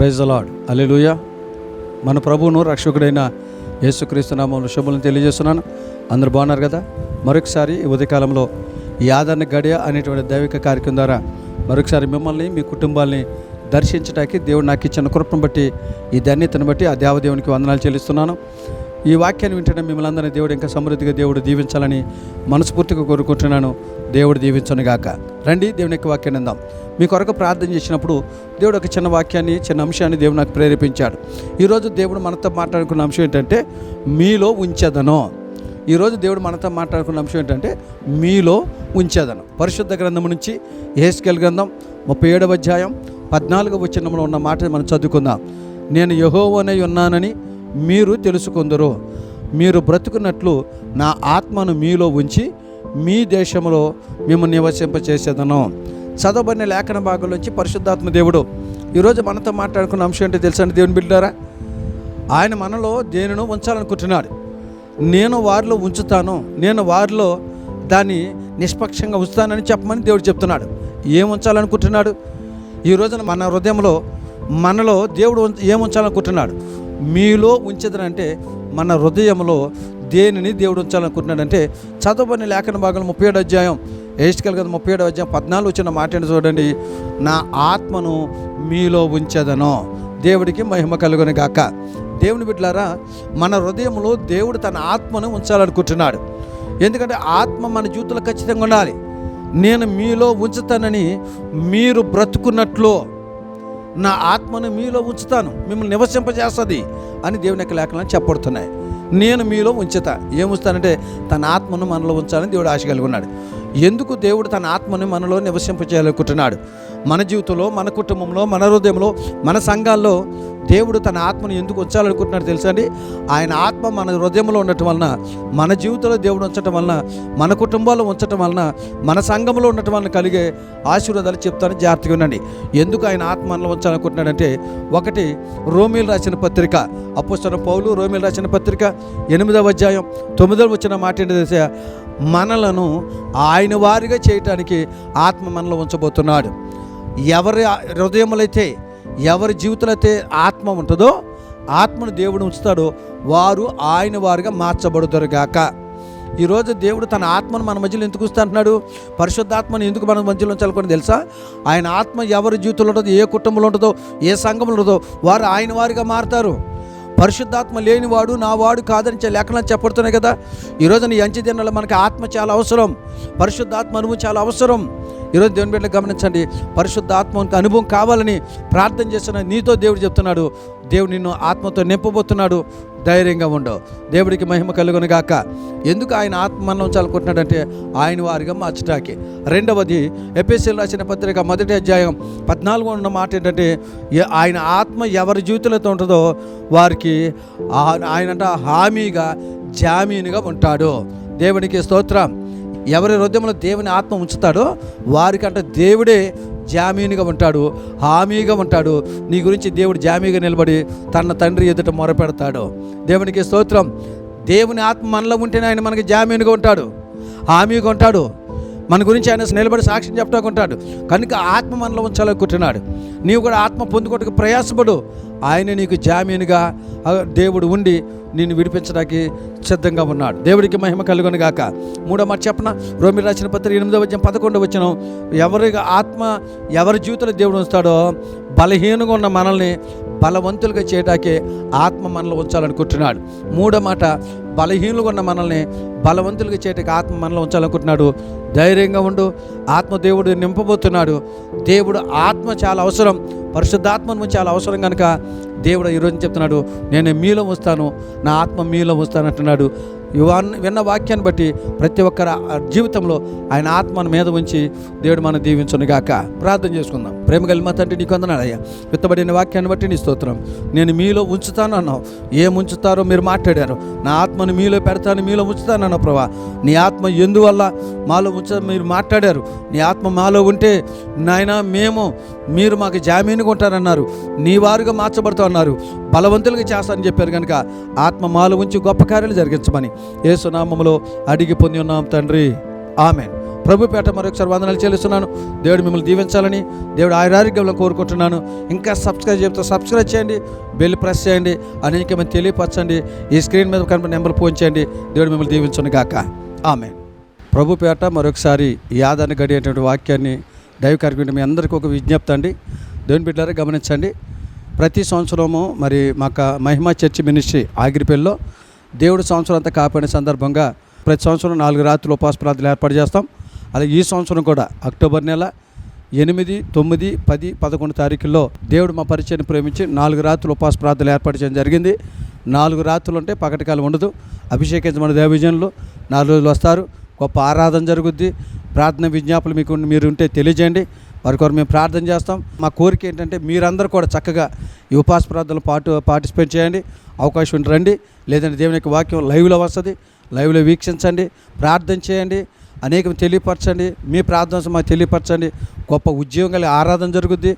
Praise the lord. హల్లెలూయా. మన ప్రభువును రక్షకుడైన యేసుక్రీస్తు నామములో శుభములను తెలియజేస్తున్నాను. అందరూ బాగున్నారు కదా? మరొకసారి ఈ ఉదయకాలంలో ఈ ఆదరణ గడియ అనేటువంటి దైవిక కార్యక్రమం ద్వారా మరొకసారి మిమ్మల్ని మీ కుటుంబాల్ని దర్శించడానికి దేవుడు నాకు ఇచ్చిన కృపను బట్టి ఈ ధన్యతను బట్టి ఆ దేవదేవునికి వందనాలు చెల్లిస్తున్నాను. ఈ వాక్యాన్ని వింటనే మిమ్మల్ని అందరినీ దేవుడు ఇంకా సమృద్ధిగా దేవుడు దీవించాలని మనస్ఫూర్తిగా కోరుకుంటున్నాను. దేవుడు దీవించను గాక. రండి దేవుని యొక్క వాక్యాన్ని అందాం. మీ కొరకు ప్రార్థన చేసినప్పుడు దేవుడు ఒక చిన్న వాక్యాన్ని, చిన్న అంశాన్ని దేవుడు నాకు ప్రేరేపించాడు. ఈరోజు దేవుడు మనతో మాట్లాడుకున్న అంశం ఏంటంటే మీలో ఉంచెదను. ఈరోజు దేవుడు మనతో మాట్లాడుకున్న అంశం ఏంటంటే మీలో ఉంచెదను. పరిశుద్ధ గ్రంథం నుంచి యెహెజ్కేలు గ్రంథం 37వ అధ్యాయం 14వ వచనంలో ఉన్న మాట మనం చదువుకుందాం. నేను యెహోవానై ఉన్నానని మీరు తెలుసుకొందురు, మీరు బ్రతుకున్నట్లు నా ఆత్మను మీలో ఉంచి మీ దేశంలో మేము నివసింపచేసేదను. చదవబడిన లేఖన భాగంలోంచి పరిశుద్ధాత్మ దేవుడు ఈరోజు మనతో మాట్లాడుకున్న అంశం ఏంటో తెలుసా అండి దేవుని బిడ్డలారా? ఆయన మనలో దేనినో ఉంచాలనుకుంటున్నాడు. నేను వారిలో ఉంచుతాను, నేను వారిలో దాన్ని నిష్పక్షంగా ఉంచుతానని చెప్పమని దేవుడు చెప్తున్నాడు. ఏం ఉంచాలనుకుంటున్నాడు? ఈ రోజున మన హృదయంలో మనలో దేవుడు ఏం ఉంచాలనుకుంటున్నాడు? మీలో ఉంచదనంటే మన హృదయంలో దేనిని దేవుడు ఉంచాలనుకుంటున్నాడంటే చదవబడిన లేఖన భాగంలో 37వ అధ్యాయం యెహెజ్కేలు గ్రంథం 37వ అధ్యాయం 14 వచ్చిన మాట ఏంటో చూడండి. నా ఆత్మను మీలో ఉంచెదను. దేవుడికి మహిమ కలుగును గాక. దేవుని బిడ్డలారా, మన హృదయంలో దేవుడు తన ఆత్మను ఉంచాలనుకుంటున్నాడు. ఎందుకంటే ఆత్మ మన జీవితంలో ఖచ్చితంగా ఉండాలి. నేను మీలో ఉంచుతానని మీరు బ్రతుకున్నట్లు నా ఆత్మను మీలో ఉంచుతాను, మిమ్మల్ని నివసింపజేస్తుంది అని దేవుని యొక్క లేఖనాలు చెప్పబడుతున్నాయి. నేను మీలో ఉంచుతా. ఏం ఉంచుతానంటే తన ఆత్మను మనలో ఉంచాలని దేవుడు ఆశ కలిగి ఉన్నాడు. ఎందుకు దేవుడు తన ఆత్మను మనలో నివసింపచేయాలనుకుంటున్నాడు? మన జీవితంలో, మన కుటుంబంలో, మన హృదయంలో, మన సంఘాల్లో దేవుడు తన ఆత్మను ఎందుకు ఉంచాలనుకుంటున్నాడు తెలుసా అండి? ఆయన ఆత్మ మన హృదయంలో ఉండటం వలన, మన జీవితంలో దేవుడు ఉంచటం వలన, మన కుటుంబాల్లో ఉంచటం వలన, మన సంఘంలో ఉండటం వలన కలిగే ఆశీర్వాదాలు చెప్తాను, జాగ్రత్తగా ఉండండి. ఎందుకు ఆయన ఆత్మ మనలో ఉంచాలనుకుంటున్నాడంటే, ఒకటి రోమీయులు రాసిన పత్రిక, అపోస్తలుడైన పౌలు రోమీయులు రాసిన పత్రిక 8వ అధ్యాయం 9వ వచ్చిన మాట ఏంటో తెలుసా? మనలను ఆయన వారిగా చేయటానికి ఆత్మ మనలో ఉంచబోతున్నాడు. ఎవరి హృదయములు అయితే, ఎవరి జీవితంలో అయితే ఆత్మ ఉంటుందో, ఆత్మను దేవుడు ఉంచుతాడో వారు ఆయన వారిగా మార్చబడుతారు గాక. ఈరోజు దేవుడు తన ఆత్మను మన మధ్యలో ఎందుకు ఉంచుతా అంటున్నాడు? పరిశుద్ధాత్మను ఎందుకు మన మధ్యలో ఉంచాలనుకుని తెలుసా? ఆయన ఆత్మ ఎవరి జీవితంలో ఉంటుందో, ఏ కుటుంబంలో ఉంటుందో, ఏ సంఘంలో ఉంటుందో వారు ఆయన వారిగా మారుతారు. పరిశుద్ధాత్మ లేనివాడు నా వాడు కాదని లేఖనాలు చెప్పబడుతున్నాయి కదా. ఈరోజు నీ అంచె దినాల్లో మనకి ఆత్మ చాలా అవసరం, పరిశుద్ధాత్మ అనుభవం చాలా అవసరం. ఈరోజు దేవుని బిడ్డలు గమనించండి, పరిశుద్ధాత్మకి అనుభవం కావాలని ప్రార్థన చేస్తున్న నీతో దేవుడు చెప్తున్నాడు, దేవుడు నిన్ను ఆత్మతో నింపబోతున్నాడు, ధైర్యంగా ఉండవు. దేవుడికి మహిమ కలుగును గాక. ఎందుకు ఆయన ఆత్మ మనలో ఉంచాలనుకుంటున్నాడంటే ఆయన వారిగా మార్చటానికి. రెండవది ఎఫెసీయులకు రాసిన పత్రిక 1వ అధ్యాయం 14వ ఉన్న మాట ఏంటంటే, ఆయన ఆత్మ ఎవరి జీవితంలో ఉంటుందో వారికి ఆయనంట హామీగా, జామీనుగా ఉంటాడు. దేవునికి స్తోత్రం. ఎవరి హృదయంలో దేవుని ఆత్మ ఉంచుతాడో వారికంటే దేవుడే జామీనుగా ఉంటాడు, హామీగా ఉంటాడు. నీ గురించి దేవుడు జామీగా నిలబడి తన తండ్రి ఎదుట మొరపెడతాడు. దేవునికి స్తోత్రం. దేవుని ఆత్మ మనలో ఉంటేనే ఆయన మనకి జామీనుగా ఉంటాడు, హామీగా ఉంటాడు. మన గురించి ఆయన నిలబడి సాక్ష్యం చెప్పడానికి ఉంటాడు. కనుక ఆత్మ మనలో ఉంచాలనుకుంటున్నాడు. నీవు కూడా ఆత్మ పొందుకోవడానికి ప్రయాసపడు. ఆయన నీకు జామీనుగా దేవుడు ఉండి నిన్ను విడిపించడానికి సిద్ధంగా ఉన్నాడు. దేవుడికి మహిమ కలుగును గాక. మూడో మాట చెప్పన, రోమీయులకు రాసిన పత్రిక 8వ అధ్యాయం 11వ వచనం, ఎవరి ఆత్మ ఎవరి జీవితంలో దేవుడు ఉంచుతాడో బలహీనంగా ఉన్న మనల్ని బలవంతులుగా చేయటానికి ఆత్మ మనలో ఉంచాలనుకుంటున్నాడు. మూడో మాట, బలహీనులుగా ఉన్న మనల్ని బలవంతులుగా చేయటానికి ఆత్మ మనలో ఉంచాలనుకుంటున్నాడు. ధైర్యంగా ఉండు, ఆత్మ దేవుడు నింపబోతున్నాడు. దేవుడు ఆత్మ చాలా అవసరం, పరిశుద్ధాత్మను చాలా అవసరం. కనుక దేవుడు ఈరోజు చెప్తున్నాడు, నేను మీలో ఉంచుతాను, నా ఆత్మ మీలో ఉంచుతాను అంటున్నాడు. విన్న వాక్యాన్ని బట్టి ప్రతి ఒక్కరి జీవితంలో ఆయన ఆత్మను మీద ఉంచి దేవుడు మనం దీవించును గాక. ప్రార్థన చేసుకుందాం. ప్రేమ కలిగిన మా తండ్రి, నీకు వందనాలు అయ్యా. విత్తబడిన వాక్యాన్ని బట్టి నీ స్తోత్రం. నేను మీలో ఉంచుతాను అన్నావు. ఏం ఉంచుతారో మీరు మాట్లాడారు. నా ఆత్మను మీలో పెడతాను, మీలో ఉంచుతాను అన్నావు ప్రభా. నీ ఆత్మ ఎందువల్ల మాలో మీరు మాట్లాడారు. నీ ఆత్మ మాలో ఉంటే నాయన మీరు మాకు జామీనుగా ఉంటారన్నారు, నీ వారుగా మార్చబడతావు అన్నారు, బలవంతులుగా చేస్తానని చెప్పారు. కనుక ఆత్మ మాలో ఉంచి గొప్ప కార్యాలు జరిగించమని యేసు నామములో అడిగి పొంది ఉన్నాం తండ్రి, ఆమెన్. ప్రభుపేట మరొకసారి వందనాలు చెల్లిస్తున్నాను. దేవుడు మిమ్మల్ని దీవించాలని, దేవుడు ఆరోగ్యంలో కోరుకుంటున్నాను. ఇంకా సబ్స్క్రైబ్ చేయండి, బెల్ ప్రెస్ చేయండి, అనేకమంది తెలియపరచండి. ఈ స్క్రీన్ మీద కనిపిన నెంబర్ ఫోన్ చేయండి. దేవుడు మిమ్మల్ని దీవించును గాక. ఆమేన్. ప్రభుపేట మరొకసారి ఈ ఆదరణ గడియేటువంటి వాక్యాన్ని దైవ కార్యక్రమం మీ అందరికీ ఒక విజ్ఞప్తి అండి. దేవుని బిడ్డలారా గమనించండి. ప్రతి సంవత్సరము మరి మాకు మహిమా చర్చి మినిస్ట్రీ ఆగిరిపల్లిలో దేవుడు సంవత్సరం అంతా కాపాడిన సందర్భంగా ప్రతి సంవత్సరం 4 రాత్రులు ఉపవాస ప్రార్థనలు ఏర్పాటు చేస్తాం. అలాగే ఈ సంవత్సరం కూడా అక్టోబర్ నెల 8, 9, 10, 11 తారీఖుల్లో దేవుడు మా పరిచయాన్ని ప్రేమించి 4 రాత్రులు ఉపవాస ప్రార్థనలు ఏర్పాటు చేయడం జరిగింది. 4 రాత్రులు అంటే పగటికాలం ఉండదు. అభిషేకించబడిన దేవజనులు 4 రోజులు వస్తారు. గొప్ప ఆరాధన జరుగుద్ది. ప్రార్థన విజ్ఞాపనలు మీరు ఉంటే తెలియజేయండి. వారి కొరకు మేము ప్రార్థన చేస్తాం. మా కోరిక ఏంటంటే మీరందరూ కూడా చక్కగా ఈ ఉపవాస ప్రార్థనలు పార్టిసిపేట్ చేయండి. అవకాశం ఉంటే రండి. లేదంటే దేవుని యొక్క వాక్యం లైవ్లో వస్తుంది, లైవ్లో వీక్షించండి, ప్రార్థన చేయండి, అనేకం తెలియపరచండి. మీ ప్రార్థన మాకు తెలియపరచండి. గొప్ప ఉద్యోగాల ఆరాధన జరుగుద్ది.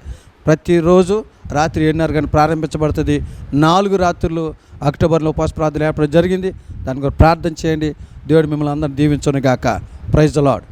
ప్రతిరోజు రాత్రి 7:30 గంటలకు ప్రారంభించబడుతుంది. 4 రాత్రులు అక్టోబర్లో ఉపవాస ప్రార్థన ఏర్పడడం జరిగింది. దాని కొరకు ప్రార్థన చేయండి. దేవుడు మిమ్మల్ని అందరిని దీవించును గాక. Praise the lord.